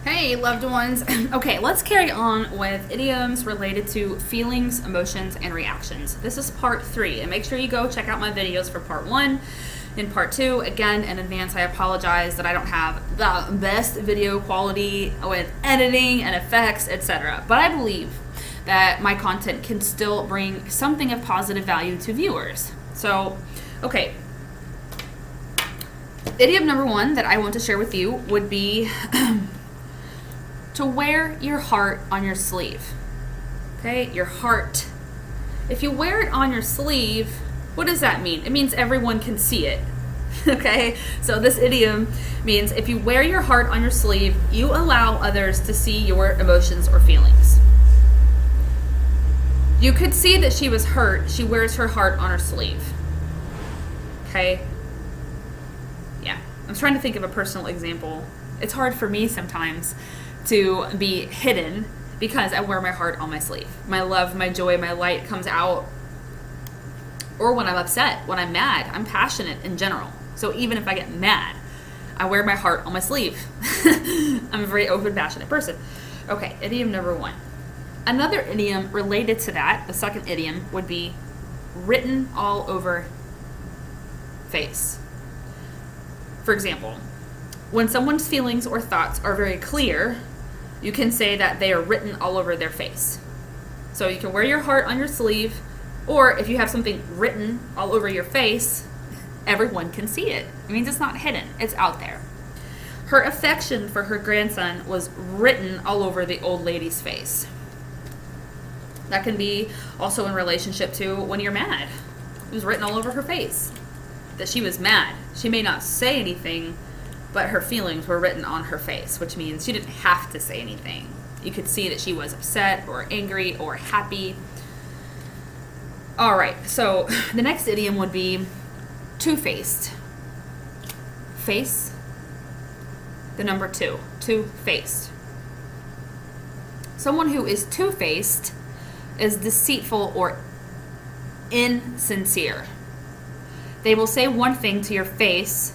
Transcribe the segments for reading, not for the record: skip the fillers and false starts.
Hey, loved ones. Okay, let's carry on with idioms related to feelings, emotions, and reactions. This is part 3, and make sure you go check out my videos for part 1 and part 2. Again, in advance, I apologize that I don't have the best video quality with editing and effects, etc. But I believe that my content can still bring something of positive value to viewers. So, okay. Idiom number 1 that I want to share with you would be to wear your heart on your sleeve. Okay, your heart. If you wear it on your sleeve, what does that mean? It means everyone can see it. Okay, so this idiom means if you wear your heart on your sleeve, you allow others to see your emotions or feelings. You could see that she was hurt. She wears her heart on her sleeve. Okay? Yeah. I'm trying to think of a personal example. It's hard for me sometimes to be hidden because I wear my heart on my sleeve. My love, my joy, my light comes out. Or when I'm upset, when I'm mad, I'm passionate in general. So even if I get mad, I wear my heart on my sleeve. I'm a very open, passionate person. Okay, idiom number 1. Another idiom related to that, the second idiom, would be written all over face. For example, when someone's feelings or thoughts are very clear, you can say that they are written all over their face. So you can wear your heart on your sleeve, or if you have something written all over your face, everyone can see it. It means it's not hidden, it's out there. Her affection for her grandson was written all over the old lady's face. That can be also in relationship to when you're mad. It was written all over her face that she was mad. She may not say anything, but her feelings were written on her face, which means she didn't have to say anything. You could see that she was upset or angry or happy. All right, so the next idiom would be two-faced. Face, the number 2, two-faced. Someone who is two-faced is deceitful or insincere. They will say one thing to your face,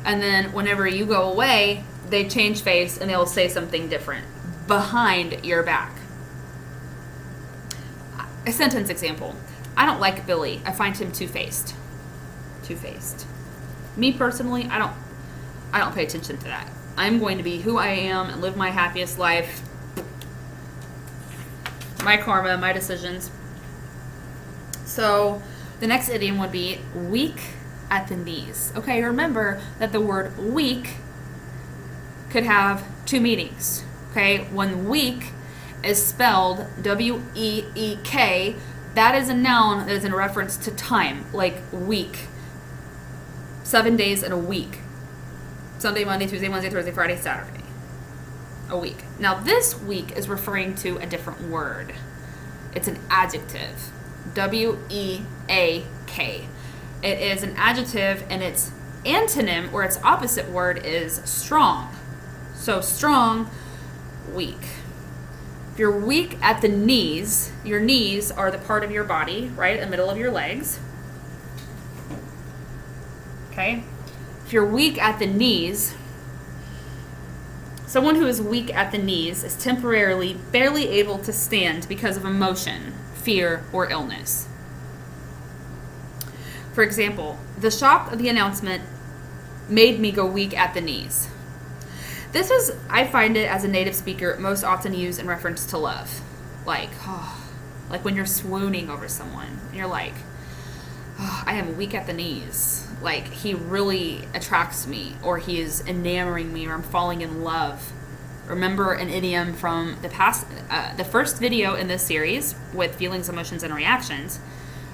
and then whenever you go away, they change face and they'll say something different behind your back. A sentence example. I don't like Billy. I find him two-faced. Two-faced. Me personally, I don't pay attention to that. I'm going to be who I am and live my happiest life. My karma, my decisions. So the next idiom would be weak at the knees. Okay, remember that the word weak could have 2 meanings. Okay, when weak is spelled W-E-E-K, that is a noun that is in reference to time, like week. 7 days in a week. Sunday, Monday, Tuesday, Wednesday, Thursday, Friday, Saturday. A week. Now this week is referring to a different word. It's an adjective. W-E-A-K. It is an adjective, and its antonym, or its opposite word, is strong. So strong, weak. If you're weak at the knees, your knees are the part of your body, right, in the middle of your legs. Okay? If you're weak at the knees, someone who is weak at the knees is temporarily barely able to stand because of emotion, fear, or illness. For example, the shock of the announcement made me go weak at the knees. This is, I find it as a native speaker, most often used in reference to love. Like when you're swooning over someone, and you're like, oh, I am weak at the knees. Like, he really attracts me, or he is enamoring me, or I'm falling in love. Remember an idiom from the first video in this series with feelings, emotions, and reactions.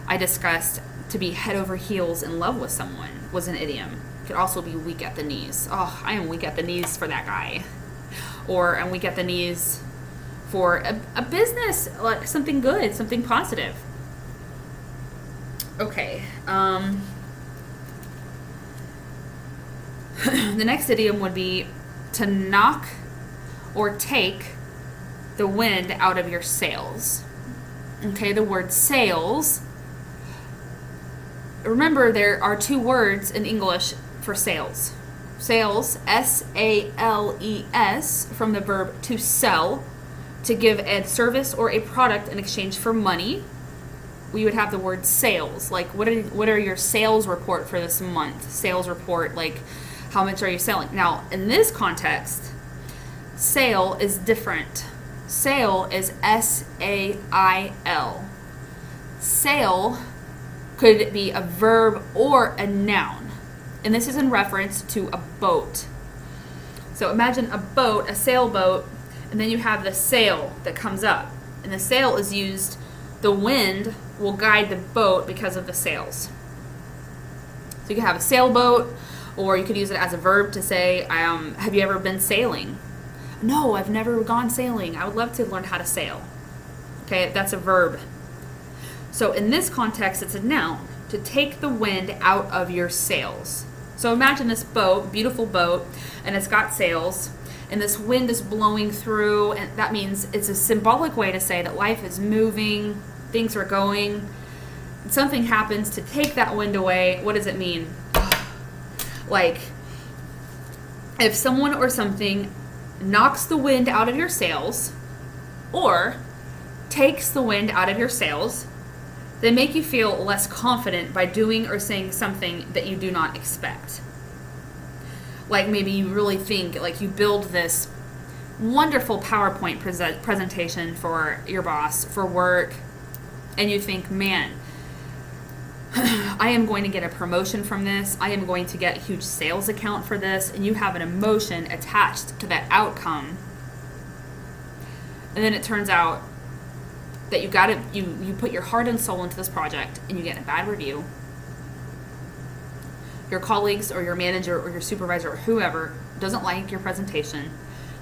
I discussed to be head over heels in love with someone was an idiom. It could also be weak at the knees. Oh, I am weak at the knees for that guy. Or I'm weak at the knees for a business, like something good, something positive. Okay. The next idiom would be to knock or take the wind out of your sails. Okay, the word sails. Remember, there are 2 words in English for sails. Sales, S-A-L-E-S, from the verb to sell, to give a service or a product in exchange for money. We would have the word sales. Like, what are your sales report for this month? Sales report, like, how much are you selling? Now, in this context, sale is different. Sale is S-A-I-L. Sale could be a verb or a noun. And this is in reference to a boat. So imagine a boat, a sailboat, and then you have the sail that comes up. And the sail is used, the wind will guide the boat because of the sails. So you can have a sailboat, or you could use it as a verb to say, have you ever been sailing? No, I've never gone sailing. I would love to learn how to sail. Okay, that's a verb. So in this context, it's a noun, to take the wind out of your sails. So imagine this boat, beautiful boat, and it's got sails, and this wind is blowing through, and that means it's a symbolic way to say that life is moving, things are going, something happens to take that wind away. What does it mean? Like, if someone or something knocks the wind out of your sails, or takes the wind out of your sails, they make you feel less confident by doing or saying something that you do not expect. Like, maybe you really think, like, you build this wonderful PowerPoint presentation for your boss for work, and you think, man, I am going to get a promotion from this. I am going to get a huge sales account for this. And you have an emotion attached to that outcome. And then it turns out that you put your heart and soul into this project, and you get a bad review. Your colleagues or your manager or your supervisor or whoever doesn't like your presentation.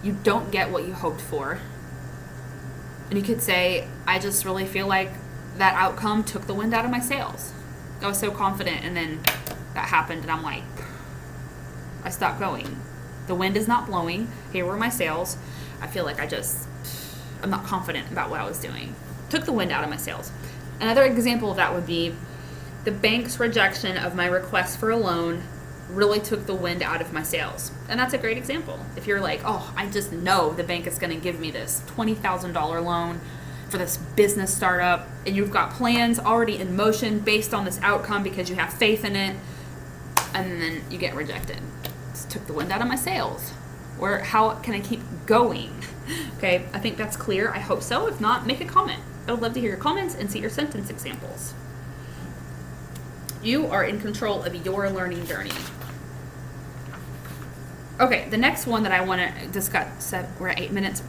You don't get what you hoped for. And you could say, I just really feel like that outcome took the wind out of my sails. I was so confident, and then that happened, and I'm like, I stopped going. The wind is not blowing. Here were my sails. I feel like I'm not confident about what I was doing. Took the wind out of my sails. Another example of that would be the bank's rejection of my request for a loan really took the wind out of my sails. And that's a great example. If you're like, oh, I just know the bank is going to give me this $20,000 loan for this business startup, and you've got plans already in motion based on this outcome because you have faith in it, and then you get rejected. Just took the wind out of my sails. Or how can I keep going? Okay, I think that's clear. I hope so. If not, make a comment. I would love to hear your comments and see your sentence examples. You are in control of your learning journey. Okay, the next one that I want to discuss, we're at 8 minutes.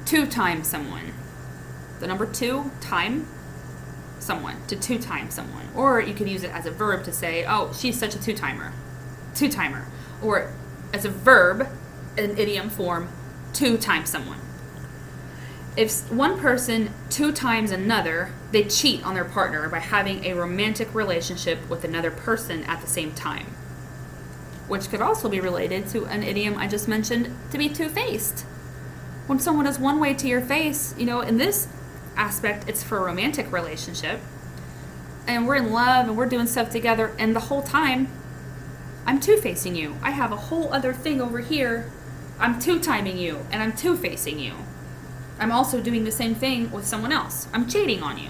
To time someone. The number 2, time someone. To two-time someone. Or you could use it as a verb to say, oh, she's such a two-timer. Two-timer. Or as a verb, in idiom form, to time someone. If one person 2 times another, they cheat on their partner by having a romantic relationship with another person at the same time. Which could also be related to an idiom I just mentioned, to be two-faced. When someone is one way to your face, in this aspect, it's for a romantic relationship. And we're in love and we're doing stuff together, and the whole time, I'm two-facing you. I have a whole other thing over here. I'm two-timing you, and I'm two-facing you. I'm also doing the same thing with someone else. I'm cheating on you.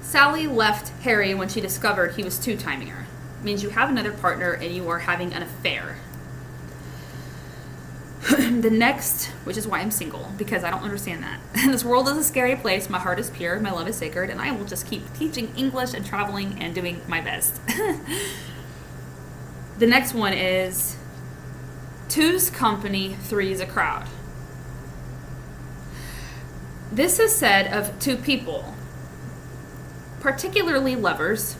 Sally left Harry when she discovered he was two-timing her. It means you have another partner and you are having an affair. The next, which is why I'm single, because I don't understand that. This world is a scary place. My heart is pure. My love is sacred. And I will just keep teaching English and traveling and doing my best. The next one is 2's company, 3's a crowd. This is said of 2 people, particularly lovers,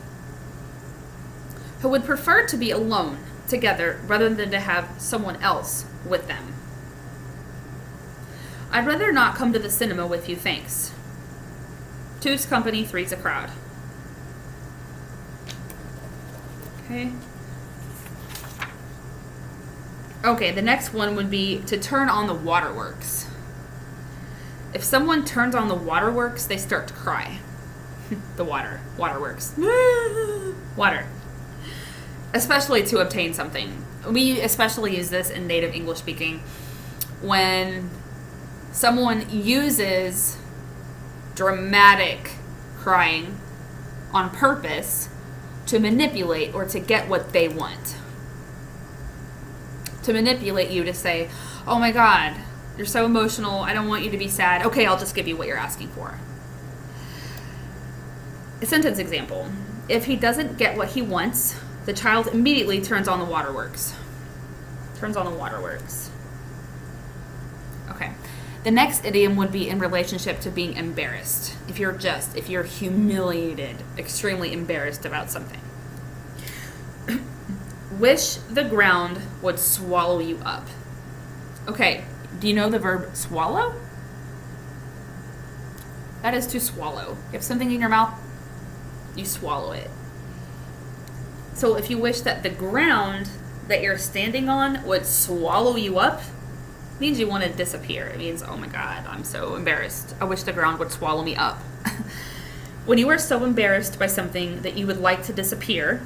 who would prefer to be alone together rather than to have someone else with them. I'd rather not come to the cinema with you, thanks. 2's company, 3's a crowd. Okay, the next one would be to turn on the waterworks. If someone turns on the waterworks, they start to cry. Waterworks. Water. especially to obtain something. We especially use this in native English speaking when someone uses dramatic crying on purpose to manipulate or to get what they want. To manipulate you to say, oh my God, you're so emotional, I don't want you to be sad. Okay, I'll just give you what you're asking for. A sentence example. If he doesn't get what he wants, the child immediately turns on the waterworks. Turns on the waterworks. Okay. The next idiom would be in relationship to being embarrassed. If you're humiliated, extremely embarrassed about something. Wish the ground would swallow you up. Okay, do you know the verb swallow? That is to swallow. You have something in your mouth, you swallow it. So if you wish that the ground that you're standing on would swallow you up, it means you want to disappear. It means, oh my God, I'm so embarrassed. I wish the ground would swallow me up. When you are so embarrassed by something that you would like to disappear,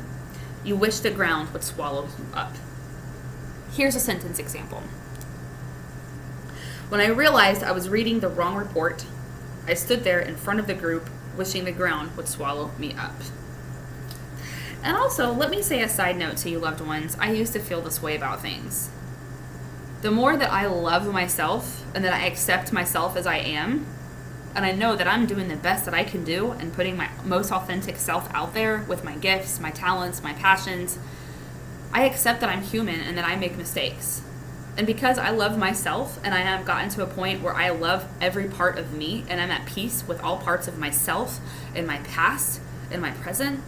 you wish the ground would swallow you up. Here's a sentence example. When I realized I was reading the wrong report, I stood there in front of the group wishing the ground would swallow me up. And also, let me say a side note to you loved ones. I used to feel this way about things. The more that I love myself and that I accept myself as I am, and I know that I'm doing the best that I can do and putting my most authentic self out there with my gifts, my talents, my passions, I accept that I'm human and that I make mistakes. And because I love myself and I have gotten to a point where I love every part of me and I'm at peace with all parts of myself and my past and my present,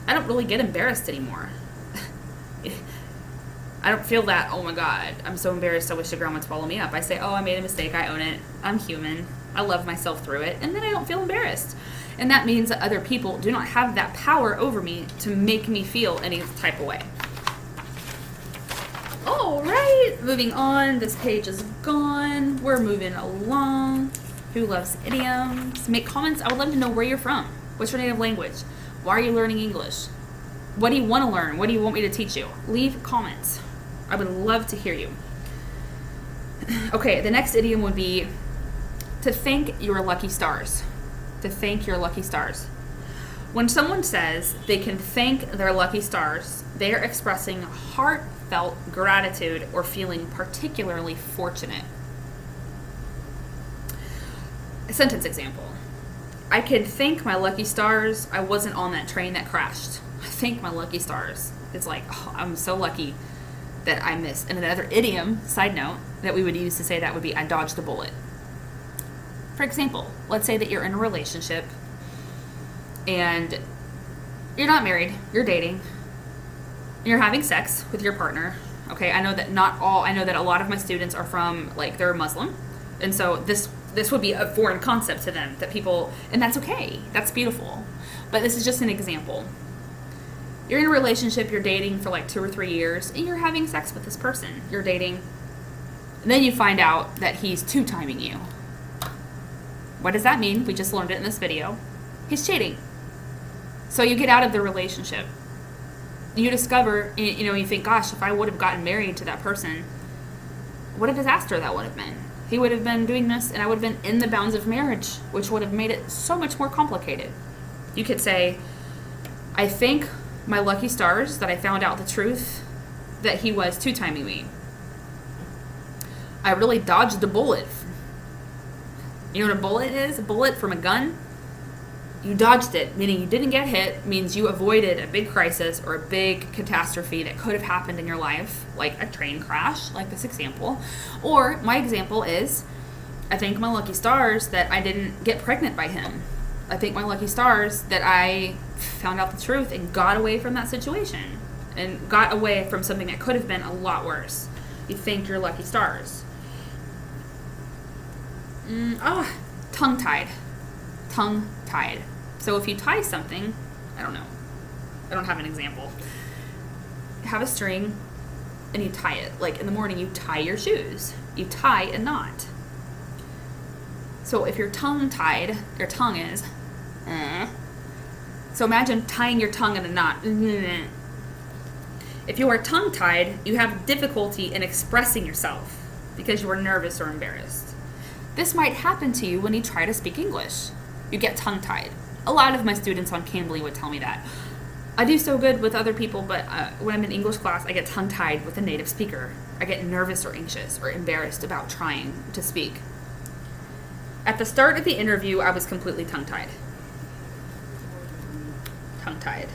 I don't really get embarrassed anymore. I don't feel that, oh my God, I'm so embarrassed, I wish the ground would swallow me up. I say, oh, I made a mistake, I own it, I'm human, I love myself through it, and then I don't feel embarrassed. And that means that other people do not have that power over me to make me feel any type of way. All right, moving on. This page is gone. We're moving along. Who loves idioms? Make comments. I would love to know where you're from. What's your native language? Why are you learning English? What do you want to learn? What do you want me to teach you? Leave comments. I would love to hear you. Okay, the next idiom would be to thank your lucky stars. To thank your lucky stars. When someone says they can thank their lucky stars, they are expressing heartfelt gratitude or feeling particularly fortunate. A sentence example. I can thank my lucky stars I wasn't on that train that crashed. I thank my lucky stars. It's like, oh, I'm so lucky that I missed. And another idiom, side note, that we would use to say that would be I dodged a bullet. For example, let's say that you're in a relationship and you're not married, you're dating, and you're having sex with your partner. Okay, I know that a lot of my students are from, they're Muslim. And so this would be a foreign concept to them and that's okay. That's beautiful. But this is just an example. You're in a relationship, you're dating for 2 or 3 years, and you're having sex with this person. You're dating, and then you find out that he's two-timing you. What does that mean? We just learned it in this video. He's cheating. So you get out of the relationship. You discover, you think, gosh, if I would have gotten married to that person, what a disaster that would have been. He would have been doing this, and I would have been in the bounds of marriage, which would have made it so much more complicated. You could say, I thank my lucky stars that I found out the truth that he was two-timing me. I really dodged the bullet. You know what a bullet is? A bullet from a gun? You dodged it, meaning you didn't get hit, means you avoided a big crisis or a big catastrophe that could have happened in your life, like a train crash, like this example. Or my example is, I thank my lucky stars that I didn't get pregnant by him. I thank my lucky stars that I found out the truth and got away from that situation and got away from something that could have been a lot worse. You thank your lucky stars. Tongue-tied. Tongue-tied. So if you tie something, I don't know. I don't have an example. Have a string and you tie it. Like in the morning, you tie your shoes. You tie a knot. So if you're tongue-tied, your tongue is, so imagine tying your tongue in a knot. If you are tongue-tied, you have difficulty in expressing yourself because you are nervous or embarrassed. This might happen to you when you try to speak English. You get tongue-tied. A lot of my students on Cambly would tell me that. I do so good with other people, but when I'm in English class, I get tongue-tied with a native speaker. I get nervous or anxious or embarrassed about trying to speak. At the start of the interview, I was completely tongue-tied. Tongue-tied.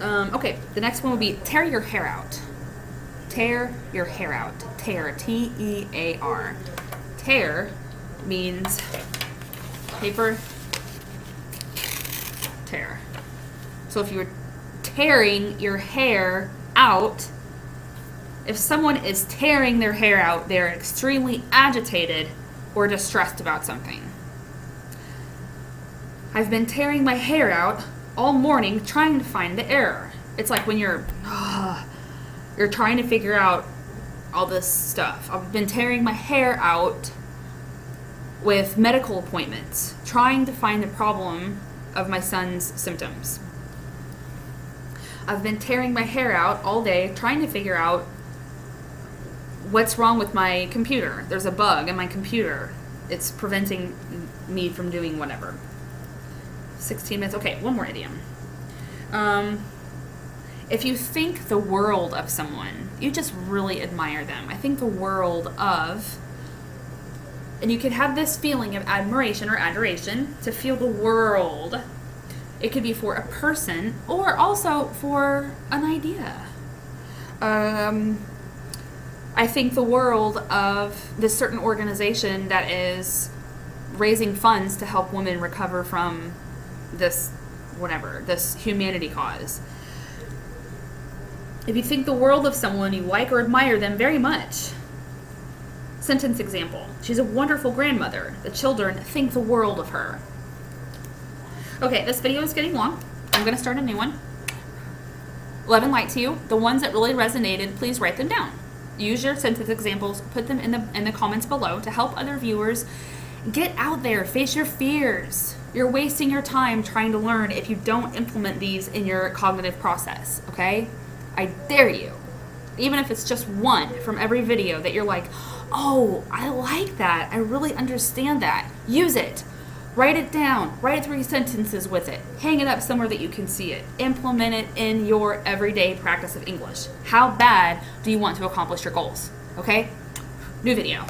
Okay, the next one will be tear your hair out. Tear your hair out. Tear, T-E-A-R. Tear means paper, tear. So if you were tearing your hair out, if someone is tearing their hair out, they're extremely agitated or distressed about something. I've been tearing my hair out all morning trying to find the error. It's like when you're trying to figure out all this stuff. I've been tearing my hair out with medical appointments, trying to find the problem of my son's symptoms. I've been tearing my hair out all day trying to figure out what's wrong with my computer. There's a bug in my computer. It's preventing me from doing whatever. 16 minutes. Okay, one more idiom. If you think the world of someone, you just really admire them. I think the world of, and you could have this feeling of admiration or adoration, to feel the world. It could be for a person or also for an idea. I think the world of this certain organization that is raising funds to help women recover from this humanity cause. If you think the world of someone, you like or admire them very much. Sentence example. She's a wonderful grandmother. The children think the world of her. Okay, this video is getting long. I'm going to start a new one. Love and light to you. The ones that really resonated, please write them down. Use your sentence examples. Put them in the comments below to help other viewers. Get out there. Face your fears. You're wasting your time trying to learn if you don't implement these in your cognitive process, okay? I dare you. Even if it's just one from every video that you're like, oh, I like that. I really understand that. Use it. Write it down. Write 3 sentences with it. Hang it up somewhere that you can see it. Implement it in your everyday practice of English. How bad do you want to accomplish your goals? Okay? New video.